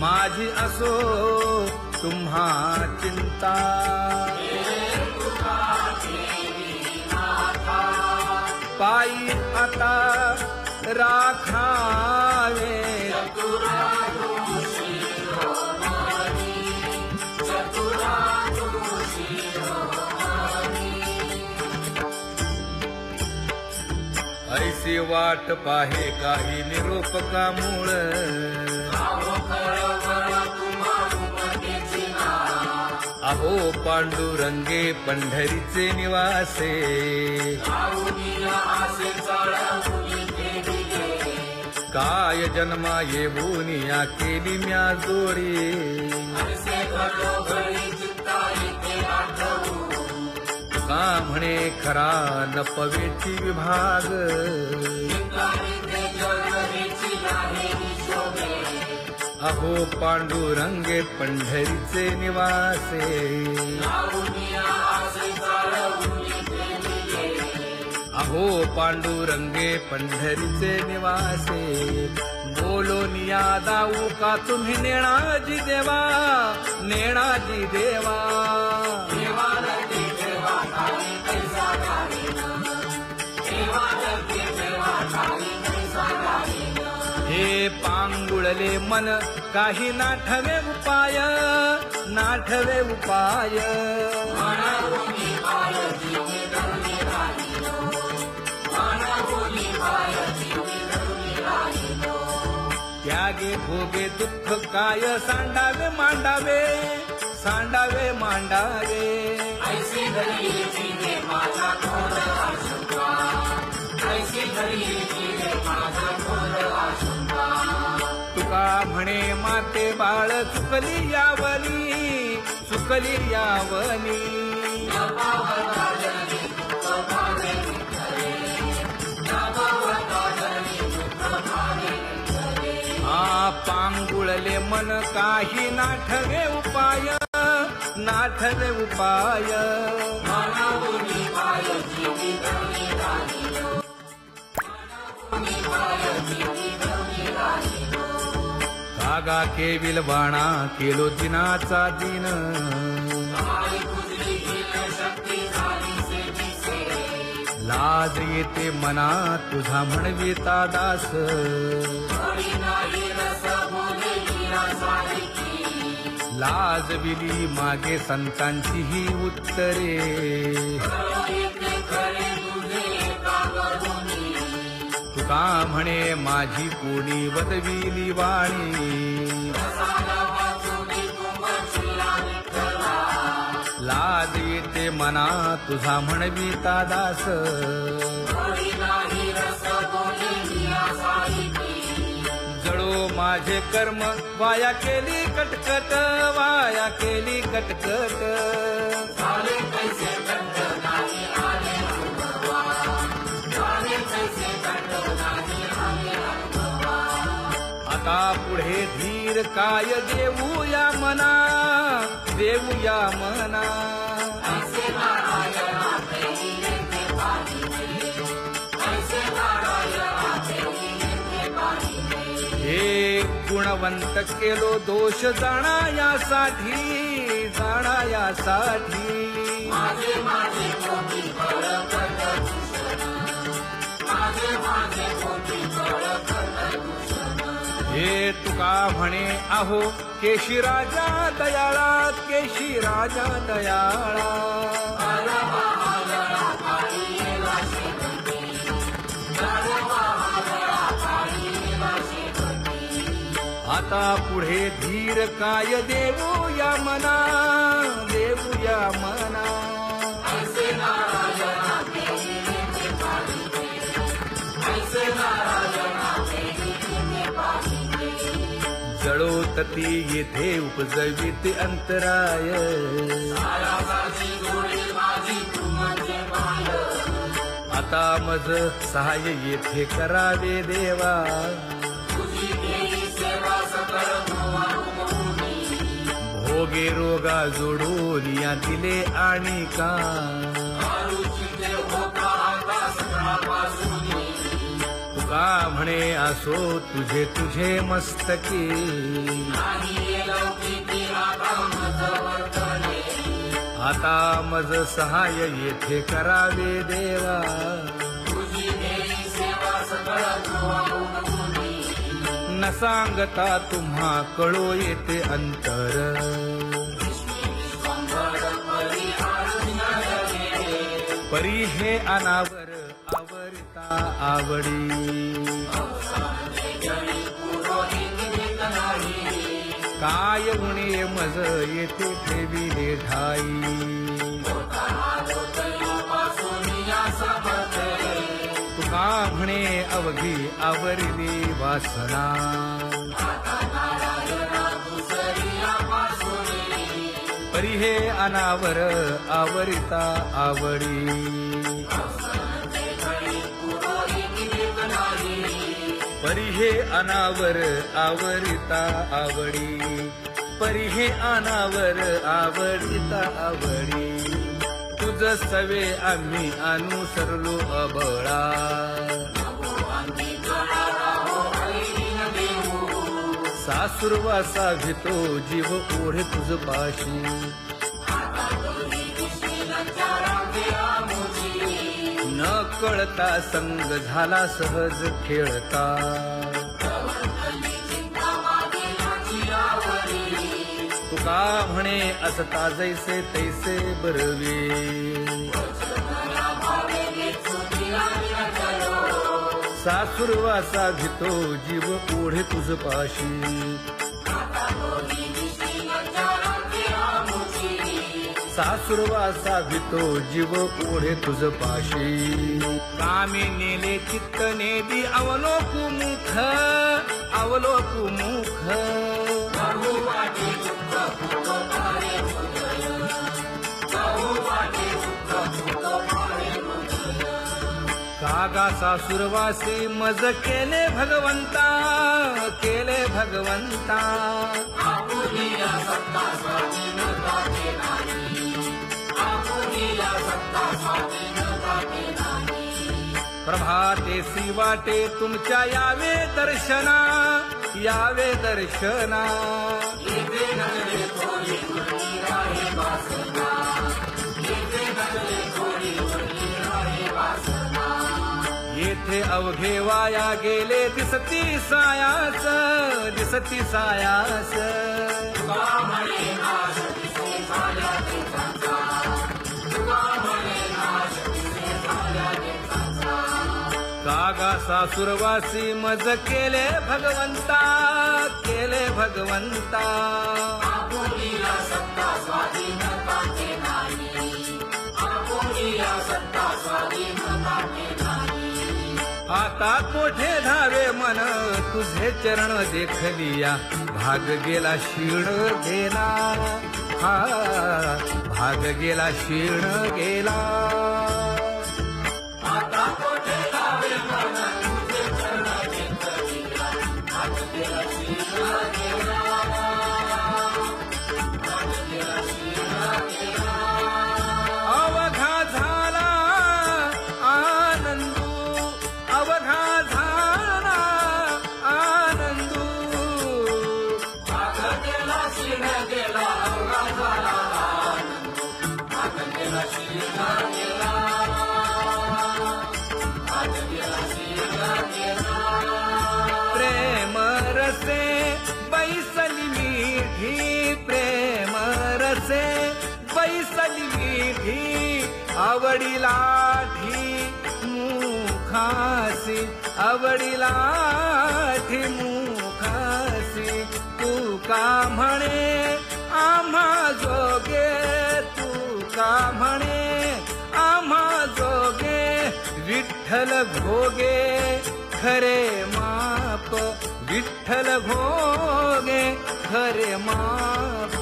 माझी असो तुम्हा चिंता पायी आता राखावे ऐसी वाट पाहे काही निरोप का मूळ अहो पांडुरंगे पंढरीचे निवासे काय जन्मा येऊन या केली म्या जोडी का म्हणे खरा न पवेची विभाग अहो पांडुरंगे पंढरीचे निवासे अहो पांडुरंगे पंढरीचे निवासे बोलो निया दाऊ का तुम्ही नेणाजी देवा नेणाजी देवा हे पांगुळले मन काही नाठवे उपाय नाठवे उपाय त्यागे भोगे दुःख काय सांडावे मांडावे सांडावे मांडावे तुका म्हणे माते बाळ चुकली यावनी पांगुळले मन काही नाठवे उपाय नाठवे उपाय कागा केविल बाणा केलो दिनाचा दिन लाज येते मना तुझा म्हणविता दास लाज विली मागे संतांची ही उत्तरे तुका म्हणे माझी कोणी वदविली वाणी लाज येते मना तुझा म्हणविता दास जळो माझे कर्म वाया केली कटकट वाया केली कटकट आता पुढे धीर काय देऊया मना देऊया मना हे गुणवंत केलो दोष जाणायासाठी हे तुका म्हणे अहो केशी राजा दयाळा केशी राजा दयाळा आता पुढे धीर काय देऊया मना जळोतती येथे उपजविते अंतराय आता मज सहाय्य येथे करावे देवा भोगे रोगा जोडून या दिले आणि का तुका म्हणे असो तुझे तुझे मस्तकी आता मज सहाय येथे करावे देवा न सांगता तुम्हा कळो येते अंतर परी हे अनावर आवरता आवडी काय उणे मज येथे ठेविले ठाई तुका म्हणे अवघी आवरली वासना परी हे अनावर आवरिता आवडी परी हे अनावर आवरिता आवडी परी हे अनावर आवडिता आवडी तुझ सवे आम्ही अनुसरलो अबळा सासुरवासा भितो जीव ओढे तुझ पाशी न कळता संग झाला सहज खेळता तुका म्हणे असता जैसे तैसे बरवे सासुरवासा भितो जीव ओढे तुझ पाशी सासुरवासा भितो जीव ओढे तुझ पाशी कामी नेले चित्त नेदी अवलोकु मुख अवलोकु मुख कागा सासुरवासी मज केले भगवंता केले भगवंता प्रभाते सी वाटे तुमच्या यावे दर्शना यावे दर्शना येथे अवघे वाया गेले दिसती सायास दिसती सायास कागा सासुरवासी मज केले भगवंता केले भगवंता आता कोठे धावे मन तुझे चरण देखलिया भाग गेला क्षीण गेला हा भाग गेला क्षीण गेला आता कोठे धावे मन तुझे चरण देखलिया भाग गेला क्षीण गेला भाग गेला क्षीण गेला अवघा झाला आनंदू अवघा झाला आनंदू भाग गेला क्षीण गेला अवघा झाला आनंदू भाग गेला क्षीण गेला भाग गेला क्षीण गेला प्रेम रसे बैसली मीठी प्रेम रसे बैसली मीठी आवडीला मुखासी आवडीला मुखासी तू का म्हणे आम्हा जोगे तू का म्हणे आम्हा जोगे विठ्ठल भोगे खरे माप विठ्ठल भोगे खरे माप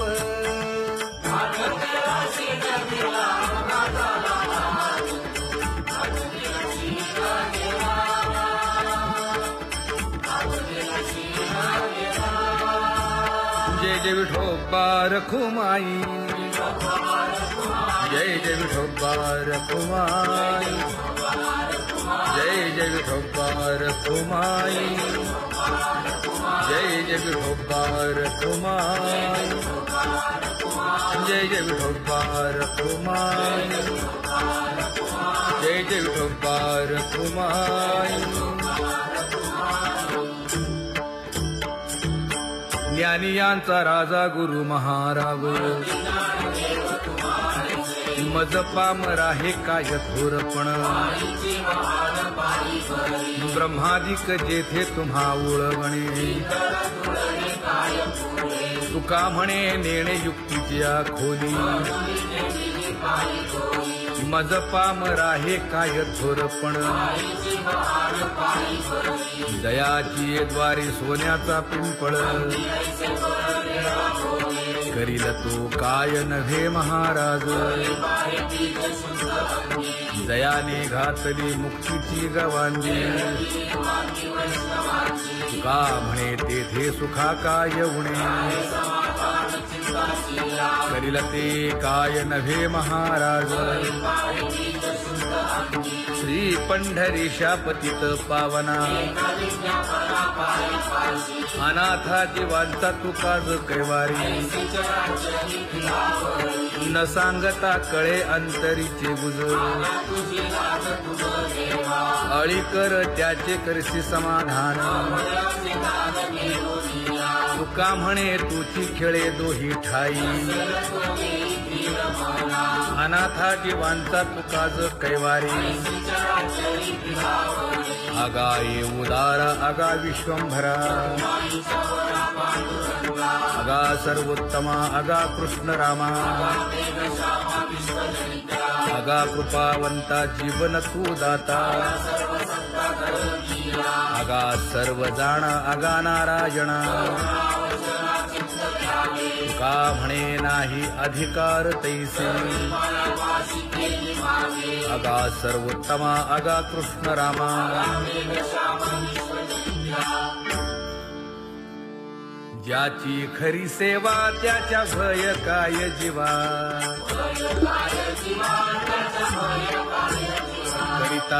जय जय विठोबा रखुमाई जय जय विठोबा रखुमाई जय जय विठोबार कुमाई जय जय विठोबार कुमाई जय जय विठोबार कुमाई जय जय विठोबार कुमाई ज्ञानियांचा राजा गुरु महाराज मज पामरा हे काय थोरपण ब्रह्मादिक जेथे तुम्हा उळवणे तुका म्हणे नेणे युक्तीच्या खोली मज पामरा हे काय थोरपण दयाची द्वारे सोन्याचा पिंपळ करील तो काय नव्हे महाराज दयाने घातली मुक्तीची गवांदी तुका म्हणे तेथे सुखा काय उणे करील ते काय नव्हे महाराज श्री पंढरीशा पतित पावना अनाथा जीवांचा तुकाज कैवारी न सांगता कळे अंतरीचे गुज अळी कर त्याचे करशी समाधान तुका म्हणे तुची खेळे दोही ठाई अनाथा जीवांचा तुकाज कैवारी आगा ये उदार आगा विश्वंभरा आगा सर्वोत्तमा आगा कृष्ण रामा आगा कृपावंता जीवन तू दाता आगा सर्व जाणा आगा नारायणा तुका म्हणे नाही अधिकार तैसे आगा सर्वोत्तमा आगा कृष्ण रामा ज्याची खरी सेवा त्याच्या भय काय जीवा करिता